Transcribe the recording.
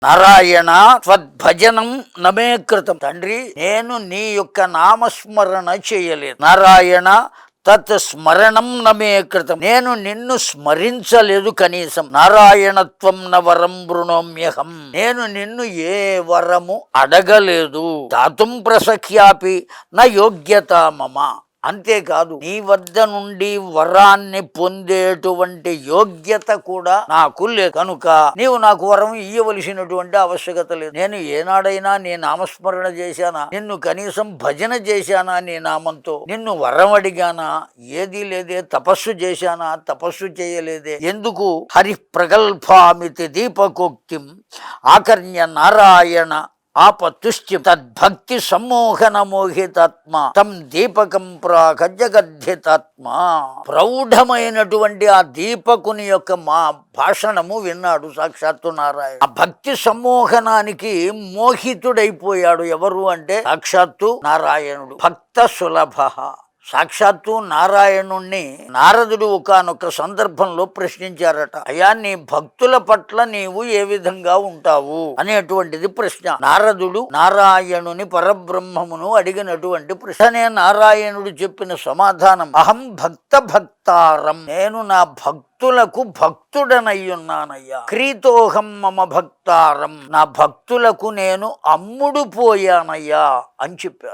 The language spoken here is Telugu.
నారాయణ త్వద్భజనం నమే కృతం. తండ్రి, నేను నీ యొక్క నామస్మరణ చేయలేదు. నారాయణ తత్ స్మరణం నమే కృతం. నేను నిన్ను స్మరించలేదు కనీసం. నారాయణత్వం న వరం వృణోమ్యహం. నేను నిన్ను ఏ వరము అడగలేదు. దాతుం ప్రసఖ్యాపి నా యోగ్యత మమ. అంతేకాదు, నీ వద్ద నుండి వరాన్ని పొందేటువంటి యోగ్యత కూడా నాకు లేదు. కనుక నీవు నాకు వరం ఇయ్యవలసినటువంటి ఆవశ్యకత లేదు. నేను ఏనాడైనా నీ నామస్మరణ చేశానా? నిన్ను కనీసం భజన చేశానా? నీ నామంతో నిన్ను వరం అడిగానా? ఏదీ లేదే. తపస్సు చేశానా? తపస్సు చేయలేదే. ఎందుకు? హరి ప్రగల్భామితి దీపకోక్తిం ఆకర్ణ్య నారాయణ ఆపతుష్టి తద్భక్తి సమ్మోహన మోహితాత్మ తం దీపకం ప్రాగజగద్ధితాత్మ. ప్రౌఢమైనటువంటి ఆ దీపకుని యొక్క భాషణము విన్నాడు సాక్షాత్తు నారాయణ. ఆ భక్తి సమ్మోహనానికి మోహితుడైపోయాడు. ఎవరు అంటే సాక్షాత్తు నారాయణుడు. భక్త సులభ. సాక్షాత్తు నారాయణుణ్ణి నారదుడు ఒకానొక సందర్భంలో ప్రశ్నించారట. అయ్యా, నీ భక్తుల పట్ల నీవు ఏ విధంగా ఉంటావు అనేటువంటిది ప్రశ్న. నారదుడు నారాయణుని పరబ్రహ్మమును అడిగినటువంటి ప్రశ్నే నారాయణుడు చెప్పిన సమాధానం అహం భక్తారం. నేను నా భక్తులకు భక్తుడనయ్యున్నానయ్యా. క్రీతోహం మమ భక్తారం. నా భక్తులకు నేను అమ్ముడు పోయానయ్యా అని చెప్పారు.